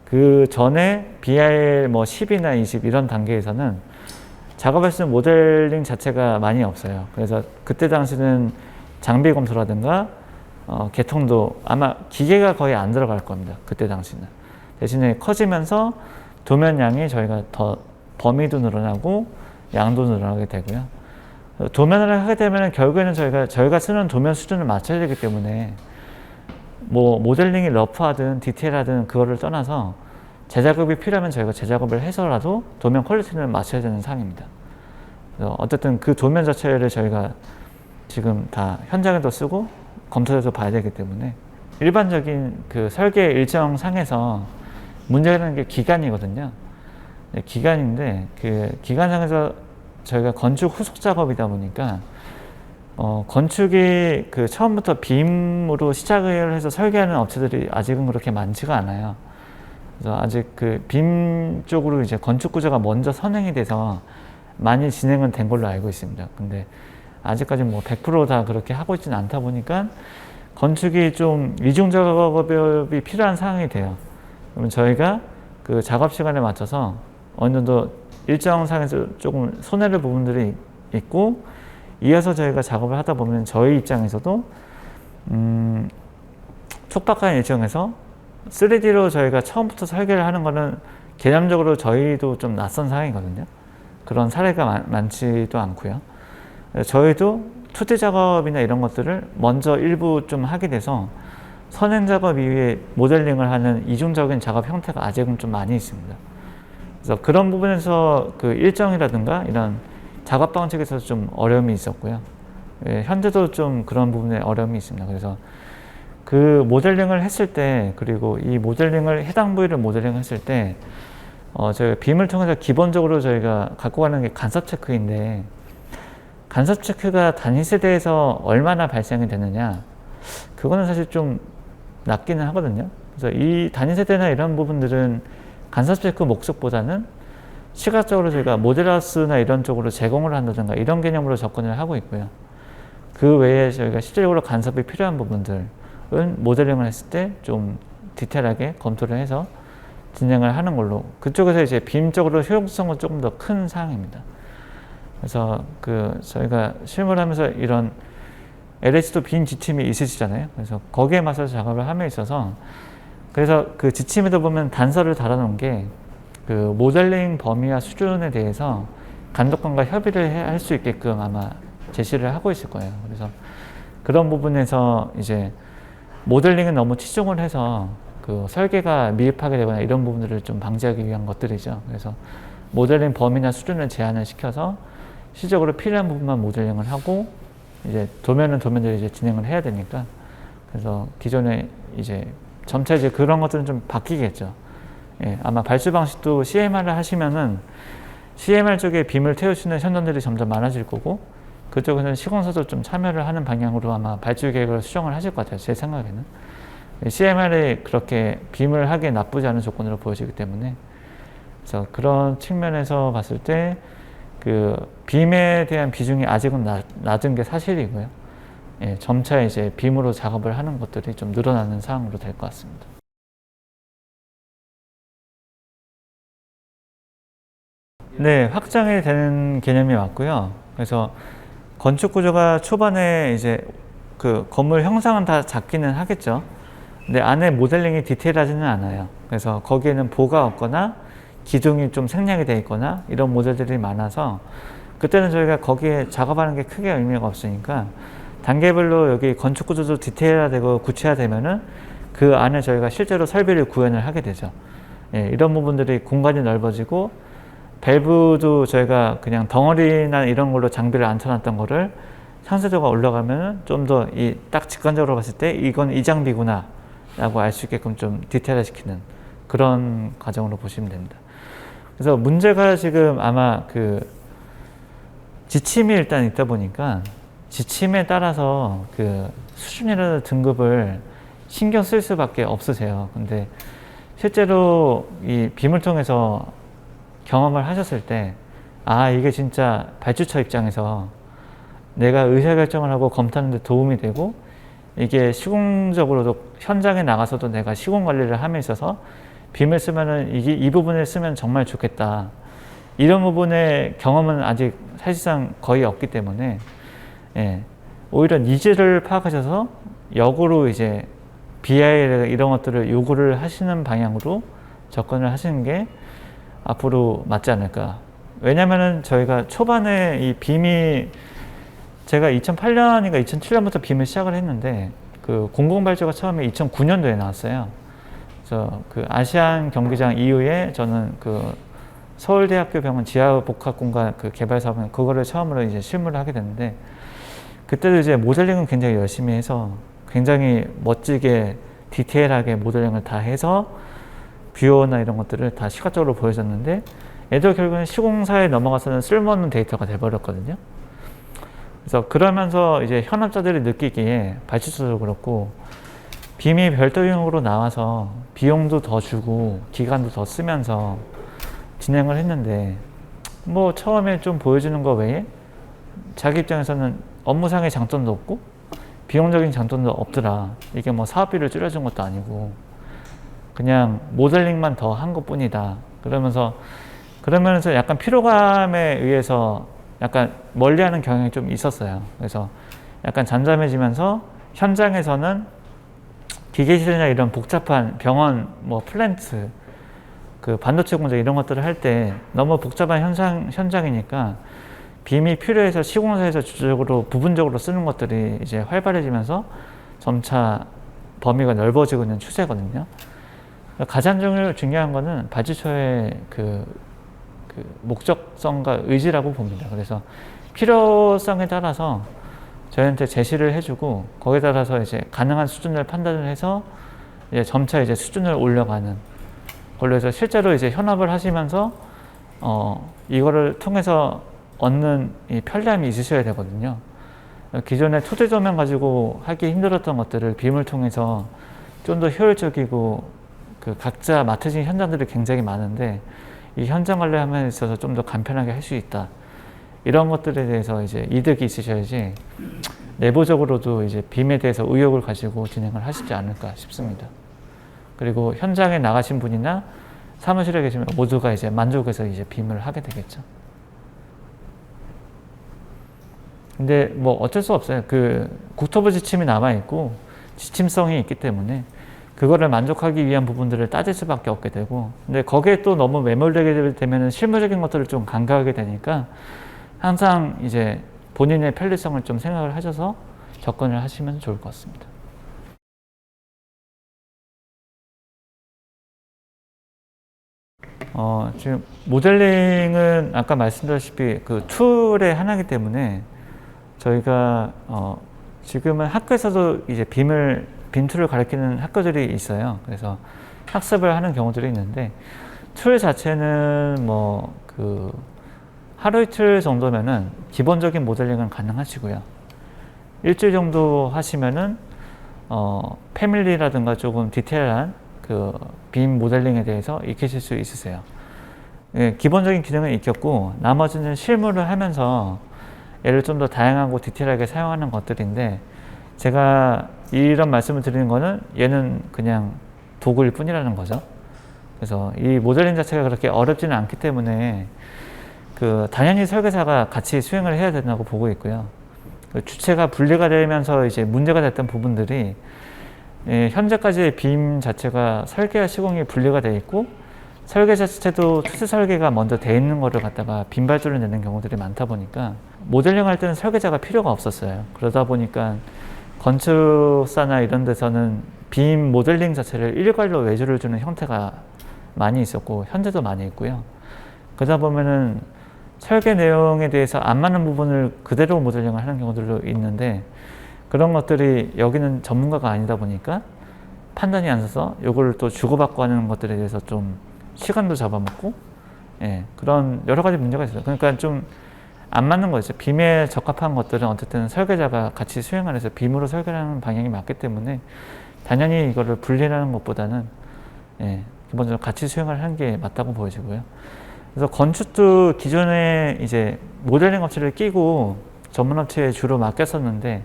그 전에 BIL 뭐 10이나 20 이런 단계에서는 작업할 수 있는 모델링 자체가 많이 없어요. 그래서 그때 당시는 장비 검토라든가 개통도 아마 기계가 거의 안 들어갈 겁니다. 그때 당시는. 대신에 커지면서 도면량이 저희가 더 범위도 늘어나고 양도 늘어나게 되고요. 도면을 하게 되면 결국에는 저희가 쓰는 도면 수준을 맞춰야 되기 때문에 뭐 모델링이 러프하든 디테일하든 그거를 떠나서 재작업이 필요하면 저희가 재작업을 해서라도 도면 퀄리티를 맞춰야 되는 상황입니다. 그래서 어쨌든 그 도면 자체를 저희가 지금 다 현장에도 쓰고 검토해서 봐야 되기 때문에 일반적인 그 설계 일정 상에서 문제가 되는 게 기간이거든요. 기간인데 그 기간상에서 저희가 건축 후속 작업이다 보니까 건축이 그 처음부터 빔으로 시작을 해서 설계하는 업체들이 아직은 그렇게 많지가 않아요. 그래서 아직 그 빔 쪽으로 이제 건축 구조가 먼저 선행이 돼서 많이 진행은 된 걸로 알고 있습니다. 근데 아직까지 뭐 100% 그렇게 하고 있지는 않다 보니까 건축이 좀 이중 작업이 필요한 상황이 돼요. 그러면 저희가 그 작업 시간에 맞춰서 어느 정도 일정 상에서 조금 손해를 부분들이 있고, 이어서 저희가 작업을 하다 보면 저희 입장에서도 촉박한 일정에서 3D로 저희가 처음부터 설계를 하는 거는 개념적으로 저희도 좀 낯선 상황이거든요. 그런 사례가 많지도 않고요. 저희도 2D 작업이나 이런 것들을 먼저 일부 좀 하게 돼서 선행 작업 이후에 모델링을 하는 이중적인 작업 형태가 아직은 좀 많이 있습니다. 그래서 그런 부분에서 그 일정이라든가 이런 작업 방식에서 좀 어려움이 있었고요. 현재도 좀 그런 부분에 어려움이 있습니다. 그래서 그 모델링을 했을 때, 그리고 이 모델링을 해당 부위를 모델링 했을 때 저희가 빔을 통해서 기본적으로 저희가 갖고 가는 게 간섭 체크인데, 간섭 체크가 단위 세대에서 얼마나 발생이 되느냐, 그거는 사실 좀 낮기는 하거든요. 그래서 이 단위 세대나 이런 부분들은 간섭 체크 목적보다는 시각적으로 저희가 모델하우스나 이런 쪽으로 제공을 한다든가 이런 개념으로 접근을 하고 있고요. 그 외에 저희가 실질적으로 간섭이 필요한 부분들은 모델링을 했을 때 좀 디테일하게 검토를 해서 진행을 하는 걸로, 그쪽에서 이제 빔 쪽으로 효용성은 조금 더 큰 사항입니다. 그래서 그 저희가 실무를 하면서 이런 LH도 빔 지침이 있으시잖아요. 그래서 거기에 맞춰서 작업을 함에 있어서, 그래서 그 지침에도 보면 단서를 달아놓은 게 그 모델링 범위와 수준에 대해서 감독관과 협의를 할 수 있게끔 아마 제시를 하고 있을 거예요. 그래서 그런 부분에서 이제 모델링은 너무 치중을 해서 그 설계가 미흡하게 되거나 이런 부분들을 좀 방지하기 위한 것들이죠. 그래서 모델링 범위나 수준을 제한을 시켜서 실질적으로 필요한 부분만 모델링을 하고, 이제 도면은 도면대로 이제 진행을 해야 되니까, 그래서 기존에 이제 점차 이제 그런 것들은 좀 바뀌겠죠. 예, 아마 발주 방식도 CMR을 하시면은 CMR 쪽에 빔을 태우시는 현장들이 점점 많아질 거고, 그쪽에서는 시공사도 좀 참여를 하는 방향으로 아마 발주 계획을 수정을 하실 것 같아요. 제 생각에는. CMR이 그렇게 빔을 하기에 나쁘지 않은 조건으로 보여지기 때문에, 그래서 그런 측면에서 봤을 때 그 빔에 대한 비중이 아직은 낮은 게 사실이고요. 예, 점차 이제 빔으로 작업을 하는 것들이 좀 늘어나는 상황으로 될 것 같습니다. 네, 확장이 되는 개념이 맞고요. 그래서 건축 구조가 초반에 이제 그 건물 형상은 다 작기는 하겠죠. 근데 안에 모델링이 디테일하지는 않아요. 그래서 거기에는 보가 없거나 기둥이 좀 생략이 되어 있거나 이런 모델들이 많아서, 그때는 저희가 거기에 작업하는 게 크게 의미가 없으니까 단계별로 여기 건축 구조도 디테일화되고 구체화되면은 그 안에 저희가 실제로 설비를 구현을 하게 되죠. 예, 이런 부분들이 공간이 넓어지고, 밸브도 저희가 그냥 덩어리나 이런 걸로 장비를 앉혀놨던 거를 상세도가 올라가면 좀 더 이 딱 직관적으로 봤을 때 이건 이 장비구나 라고 알 수 있게끔 좀 디테일화 시키는 그런 과정으로 보시면 됩니다. 그래서 문제가 지금 아마 그 지침이 일단 있다 보니까 지침에 따라서 그 수준이라는 등급을 신경 쓸 수밖에 없으세요. 근데 실제로 이 빔을 통해서 경험을 하셨을 때, 아, 이게 진짜 발주처 입장에서 내가 의사결정을 하고 검토하는 데 도움이 되고, 이게 시공적으로도 현장에 나가서도 내가 시공 관리를 함에 있어서 빔을 쓰면은 이 부분을 쓰면 정말 좋겠다. 이런 부분의 경험은 아직 사실상 거의 없기 때문에, 예, 오히려 니즈를 파악하셔서 역으로 이제 BI 이런 것들을 요구를 하시는 방향으로 접근을 하시는 게 앞으로 맞지 않을까. 왜냐면은 저희가 초반에 이 빔이, 제가 2008년인가 2007년부터 빔을 시작을 했는데 그 공공발주가 처음에 2009년도에 나왔어요. 그래서 그 아시안 경기장 이후에 저는 그 서울대학교 병원 지하복합공간 그 개발 사업은 그거를 처음으로 이제 실무를 하게 됐는데, 그때도 이제 모델링은 굉장히 열심히 해서 굉장히 멋지게 디테일하게 모델링을 다 해서 뷰어나 이런 것들을 다 시각적으로 보여줬는데, 애들 결국은 시공사에 넘어가서는 쓸모없는 데이터가 돼버렸거든요. 그래서 그러면서 이제 현업자들이 느끼기에 발주처도 그렇고 빔이 별도용으로 나와서 비용도 더 주고 기간도 더 쓰면서 진행을 했는데, 뭐 처음에 좀 보여주는 거 외에 자기 입장에서는 업무상의 장점도 없고 비용적인 장점도 없더라. 이게 뭐 사업비를 줄여준 것도 아니고 그냥 모델링만 더 한 것 뿐이다. 그러면서 약간 피로감에 의해서 약간 멀리하는 경향이 좀 있었어요. 그래서 약간 잠잠해지면서 현장에서는 기계실이나 이런 복잡한 병원, 뭐 플랜트, 그 반도체 공장 이런 것들을 할 때 너무 복잡한 현장이니까 빔이 필요해서 시공사에서 주적으로 부분적으로 쓰는 것들이 이제 활발해지면서 점차 범위가 넓어지고 있는 추세거든요. 가장 중요한 거는 발주처의 그 목적성과 의지라고 봅니다. 그래서 필요성에 따라서 저희한테 제시를 해주고 거기에 따라서 이제 가능한 수준을 판단을 해서 이제 점차 이제 수준을 올려가는 걸로 해서, 실제로 이제 현업을 하시면서 이거를 통해서 얻는 이 편리함이 있으셔야 되거든요. 기존에 토대 조명 가지고 하기 힘들었던 것들을 빔을 통해서 좀 더 효율적이고 그 각자 맡으신 현장들이 굉장히 많은데 이 현장 관리함에 있어서 좀 더 간편하게 할 수 있다. 이런 것들에 대해서 이제 이득이 있으셔야지 내부적으로도 이제 빔에 대해서 의욕을 가지고 진행을 하시지 않을까 싶습니다. 그리고 현장에 나가신 분이나 사무실에 계시면 모두가 이제 만족해서 이제 빔을 하게 되겠죠. 근데 뭐 어쩔 수 없어요. 그 국토부 지침이 남아 있고 지침성이 있기 때문에 그거를 만족하기 위한 부분들을 따질 수밖에 없게 되고, 근데 거기에 또 너무 매몰되게 되면 실무적인 것들을 좀 간과하게 되니까 항상 이제 본인의 편리성을 좀 생각을 하셔서 접근을 하시면 좋을 것 같습니다. 지금 모델링은 아까 말씀드렸다시피 그 툴의 하나이기 때문에 저희가 지금은 학교에서도 이제 빔을 빔 툴을 가르치는 학교들이 있어요. 그래서 학습을 하는 경우들이 있는데 툴 자체는 뭐 하루 이틀 정도면은 기본적인 모델링은 가능하시고요. 일주일 정도 하시면은 패밀리라든가 조금 디테일한 빔 모델링에 대해서 익히실 수 있으세요. 예, 기본적인 기능은 익혔고 나머지는 실무를 하면서 얘를 좀 더 다양하고 디테일하게 사용하는 것들인데, 제가 이런 말씀을 드리는 거는 얘는 그냥 도구일 뿐이라는 거죠. 그래서 이 모델링 자체가 그렇게 어렵지는 않기 때문에 당연히 설계사가 같이 수행을 해야 된다고 보고 있고요. 주체가 분리가 되면서 이제 문제가 됐던 부분들이 현재까지의 빔 자체가 설계와 시공이 분리가 되어 있고 설계 자체도 투스 설계가 먼저 돼 있는 거를 갖다가 빔 발주를 내는 경우들이 많다 보니까 모델링 할 때는 설계자가 필요가 없었어요. 그러다 보니까 건축사나 이런 데서는 빔 모델링 자체를 일괄로 외주를 주는 형태가 많이 있었고 현재도 많이 있고요. 그러다 보면은 설계 내용에 대해서 안 맞는 부분을 그대로 모델링을 하는 경우들도 있는데, 그런 것들이 여기는 전문가가 아니다 보니까 판단이 안 서서 이걸 또 주고받고 하는 것들에 대해서 좀 시간도 잡아먹고, 예, 그런 여러 가지 문제가 있어요. 그러니까 좀 안 맞는 거죠. 빔에 적합한 것들은 어쨌든 설계자가 같이 수행을 해서 빔으로 설계하는 방향이 맞기 때문에 당연히 이거를 분리하는 것보다는 기본적으로 같이 수행을 하는 게 맞다고 보여지고요. 그래서 건축도 기존에 이제 모델링 업체를 끼고 전문 업체에 주로 맡겼었는데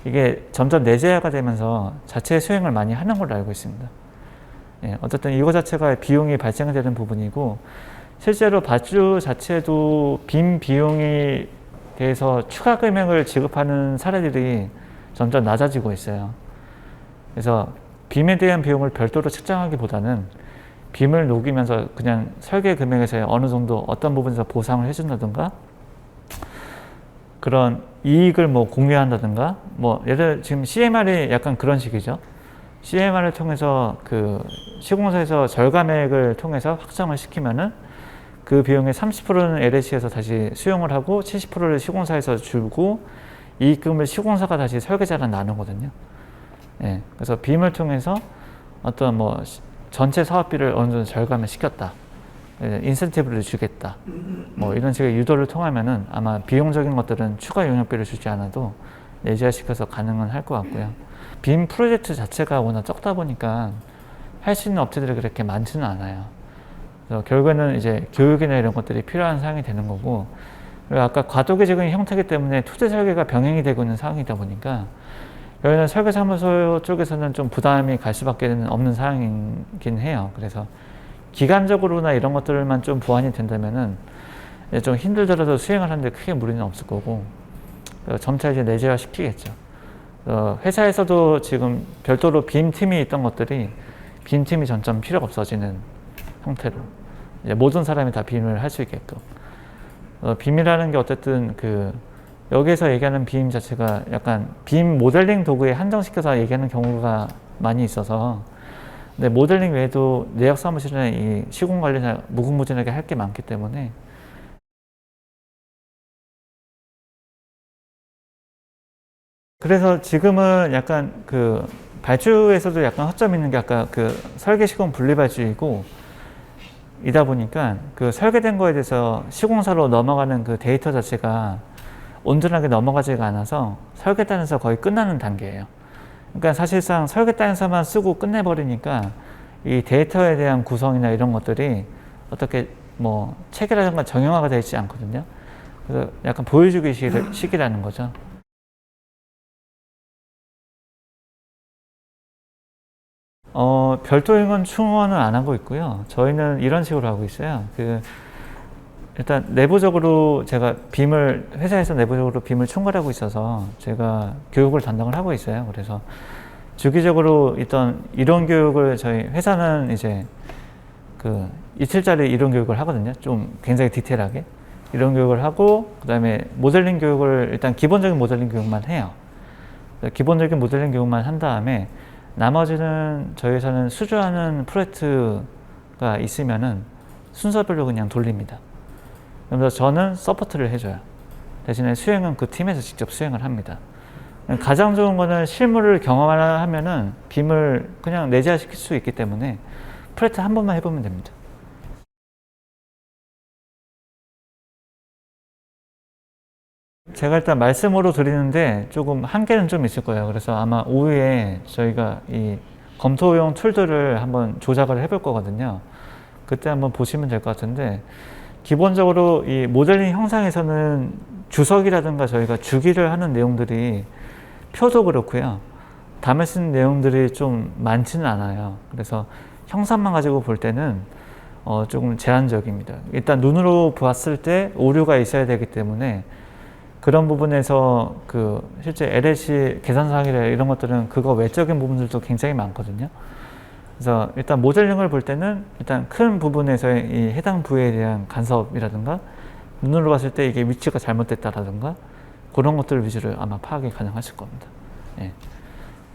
이게 점점 내재화가 되면서 자체 수행을 많이 하는 걸로 알고 있습니다. 어쨌든 이거 자체가 비용이 발생되는 부분이고, 실제로 발주 자체도 빔 비용에 대해서 추가 금액을 지급하는 사례들이 점점 낮아지고 있어요. 그래서 빔에 대한 비용을 별도로 측정하기보다는 빔을 녹이면서 그냥 설계 금액에서 어느 정도 어떤 부분에서 보상을 해준다든가 그런 이익을 뭐 공유한다든가, 뭐 예를 지금 CMR이 약간 그런 식이죠. CMR을 통해서 시공사에서 절감액을 통해서 확정을 시키면은 그 비용의 30%는 LH에서 다시 수용을 하고 70%를 시공사에서 주고 이익금을 시공사가 다시 설계자랑 나누거든요. 예, 그래서 빔을 통해서 어떤 뭐 전체 사업비를 어느 정도 절감을 시켰다, 인센티브를 주겠다, 뭐 이런 식의 유도를 통하면은 아마 비용적인 것들은 추가 용역비를 주지 않아도 내재화시켜서 가능은 할 것 같고요. 빔 프로젝트 자체가 워낙 적다 보니까 할 수 있는 업체들이 그렇게 많지는 않아요. 그래서 결국에는 이제 교육이나 이런 것들이 필요한 사항이 되는 거고, 그리고 아까 과도기적인 형태이기 때문에 토지 설계가 병행이 되고 있는 상황이다 보니까 여기는 설계사무소 쪽에서는 좀 부담이 갈 수밖에 없는 상황이긴 해요. 그래서 기간적으로나 이런 것들만 좀 보완이 된다면은 좀 힘들더라도 수행을 하는데 크게 무리는 없을 거고, 점차 이제 내재화 시키겠죠. 회사에서도 지금 별도로 빔 팀이 있던 것들이 빔 팀이 점점 필요가 없어지는 형태로 이제 모든 사람이 다 빔을 할 수 있게끔. 빔이라는 게 어쨌든 여기에서 얘기하는 빔 자체가 약간 빔 모델링 도구에 한정시켜서 얘기하는 경우가 많이 있어서, 근데 모델링 외에도 내역 사무실이나 이 시공 관리나 무궁무진하게 할 게 많기 때문에 그래서 지금은 약간 발주에서도 약간 허점이 있는 게 아까 설계 시공 분리 발주이고 이다 보니까 설계된 거에 대해서 시공사로 넘어가는 데이터 자체가 온전하게 넘어가지가 않아서 설계단에서 거의 끝나는 단계예요. 그러니까 사실상 설계단에서만 쓰고 끝내버리니까 이 데이터에 대한 구성이나 이런 것들이 어떻게 뭐 체계라든가 정형화가 되어 있지 않거든요. 그래서 약간 보여주기 식이라는 거죠. 별도 인원 충원은 안 하고 있고요. 저희는 이런 식으로 하고 있어요. 일단 내부적으로 제가 회사에서 내부적으로 빔을 총괄하고 있어서 제가 교육을 담당을 하고 있어요. 그래서 주기적으로 있던 이론 교육을 저희 회사는 이제 이틀짜리 이론 교육을 하거든요. 좀 굉장히 디테일하게 이론 교육을 하고, 그 다음에 모델링 교육을 일단 기본적인 모델링 교육만 해요. 기본적인 모델링 교육만 한 다음에 나머지는 저희 회사는 수주하는 프로젝트가 있으면은 순서별로 그냥 돌립니다. 그래서 저는 서포트를 해줘요. 대신에 수행은 그 팀에서 직접 수행을 합니다. 가장 좋은 거는 실물을 경험하려 하면은 빔을 그냥 내재화시킬 수 있기 때문에 프레트 한 번만 해보면 됩니다. 제가 일단 말씀으로 드리는데 조금 한계는 좀 있을 거예요. 그래서 아마 오후에 저희가 이 검토용 툴들을 한번 조작을 해볼 거거든요. 그때 한번 보시면 될 것 같은데, 기본적으로 이 모델링 형상에서는 주석이라든가 저희가 주기를 하는 내용들이 표도 그렇고요. 담에 쓴 내용들이 좀 많지는 않아요. 그래서 형상만 가지고 볼 때는 조금 제한적입니다. 일단 눈으로 보았을 때 오류가 있어야 되기 때문에 그런 부분에서 그 실제 LHC 계산상이나 이런 것들은 그거 외적인 부분들도 굉장히 많거든요. 그래서 일단 모델링을 볼 때는 일단 큰 부분에서의 이 해당 부위에 대한 간섭이라든가 눈으로 봤을 때 이게 위치가 잘못됐다라든가 그런 것들 위주로 아마 파악이 가능하실 겁니다. 예.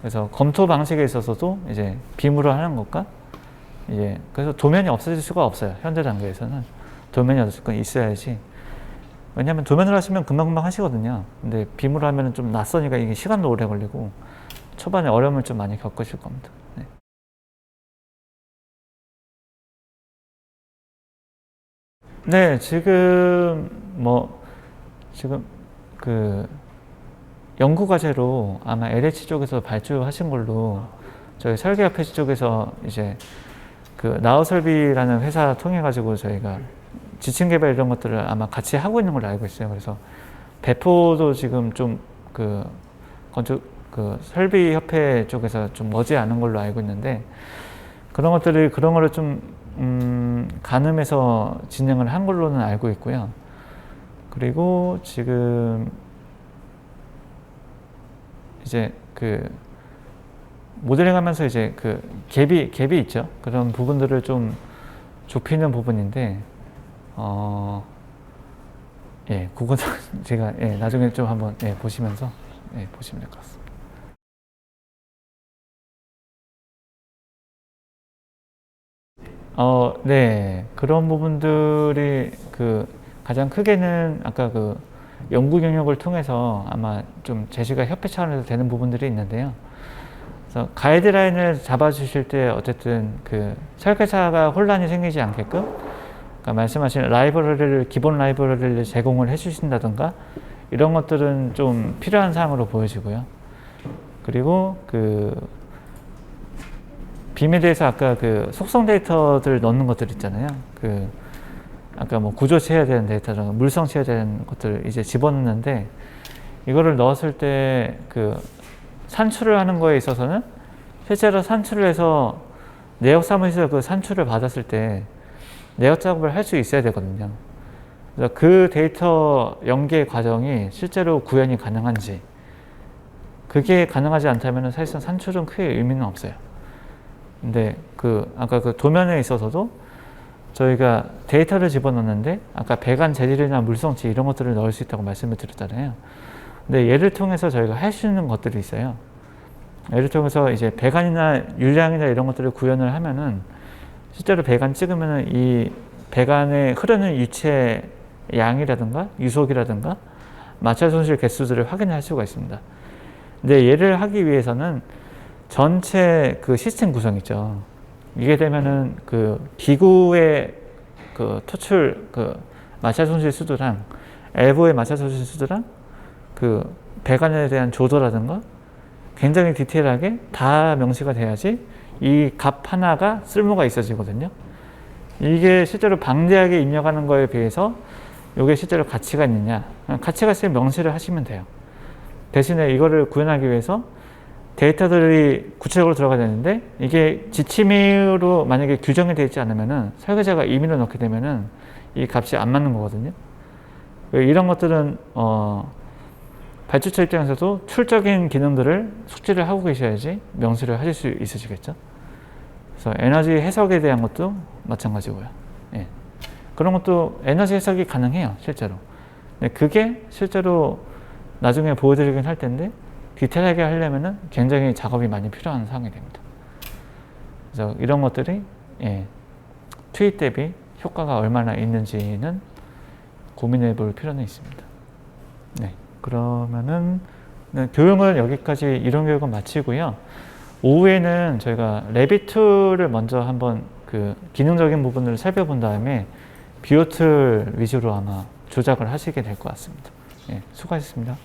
그래서 검토 방식에 있어서도 이제 빔으로 하는 것과 이제 그래서 도면이 없어질 수가 없어요. 현재 단계에서는 도면이 어쨌든 있어야지. 왜냐하면 도면으로 하시면 금방금방 하시거든요. 근데 빔으로 하면 좀 낯서니까 이게 시간도 오래 걸리고 초반에 어려움을 좀 많이 겪으실 겁니다. 네. 네, 지금 그 연구 과제로 아마 LH 쪽에서 발주하신 걸로 저희 설계협회 쪽에서 이제 그 나우설비라는 회사 통해 가지고 저희가 지층 개발 이런 것들을 아마 같이 하고 있는 걸로 알고 있어요. 그래서 배포도 지금 좀 그 건축 그 설비협회 쪽에서 좀 머지않은 걸로 알고 있는데 그런 거를 좀 가늠해서 진행을 한 걸로는 알고 있고요. 그리고 지금 이제 그 모델링 하면서 이제 그 갭이 있죠. 그런 부분들을 좀 좁히는 부분인데, 예, 그거는 제가 예, 나중에 좀 한번 예, 보시면서 예, 보시면 될 것 같습니다. 네, 그런 부분들이 그 가장 크게는 아까 그 연구 경력을 통해서 아마 좀 제시가 협회 차원에서 되는 부분들이 있는데요. 그래서 가이드라인을 잡아주실 때 어쨌든 그 설계사가 혼란이 생기지 않게끔 그러니까 말씀하신 라이브러리를 기본 라이브러리를 제공을 해주신다든가 이런 것들은 좀 필요한 사항으로 보여지고요. 그리고 그 빔에 대해서 아까 그 속성 데이터들 넣는 것들 있잖아요. 그 아까 뭐 구조치해야 되는 데이터나 물성치해야 되는 것들 이제 집어넣는데 이거를 넣었을 때 그 산출을 하는 거에 있어서는 실제로 산출을 해서 내역 사무실에서 그 산출을 받았을 때 내역 작업을 할 수 있어야 되거든요. 그래서 그 데이터 연계 과정이 실제로 구현이 가능한지 그게 가능하지 않다면 사실상 산출은 크게 의미는 없어요. 근데 그 아까 그 도면에 있어서도 저희가 데이터를 집어넣는데 아까 배관 재질이나 물성치 이런 것들을 넣을 수 있다고 말씀을 드렸잖아요. 근데 얘를 통해서 저희가 할 수 있는 것들이 있어요. 얘를 통해서 이제 배관이나 유량이나 이런 것들을 구현을 하면은 실제로 배관 찍으면은 이 배관에 흐르는 유체 양이라든가 유속이라든가 마찰 손실 개수들을 확인할 수가 있습니다. 근데 얘를 하기 위해서는 전체 그 시스템 구성 있죠. 이게 되면은 그 기구의 그 토출 그 마찰 손실 수도랑 엘보의 마찰 손실 수도랑 그 배관에 대한 조도라든가 굉장히 디테일하게 다 명시가 돼야지 이 값 하나가 쓸모가 있어지거든요. 이게 실제로 방대하게 입력하는 거에 비해서 이게 실제로 가치가 있느냐 가치가 있으면 명시를 하시면 돼요. 대신에 이거를 구현하기 위해서 데이터들이 구체적으로 들어가야 되는데 이게 지침으로 만약에 규정이 되어 있지 않으면은 설계자가 임의로 넣게 되면은 이 값이 안 맞는 거거든요. 이런 것들은 발주처 입장에서도 출적인 기능들을 숙지를 하고 계셔야지 명시를 하실 수 있으시겠죠. 그래서 에너지 해석에 대한 것도 마찬가지고요. 예. 그런 것도 에너지 해석이 가능해요, 실제로. 근데 그게 실제로 나중에 보여드리긴 할 텐데 디테일하게 하려면은 굉장히 작업이 많이 필요한 사항이 됩니다. 그래서 이런 것들이 예, 투입 대비 효과가 얼마나 있는지는 고민해 볼 필요는 있습니다. 네, 그러면은 교육은 여기까지 이론 교육은 마치고요. 오후에는 저희가 레빗2를 먼저 한번 그 기능적인 부분을 살펴본 다음에 비오틀 위주로 아마 조작을 하시게 될 것 같습니다. 예, 수고하셨습니다.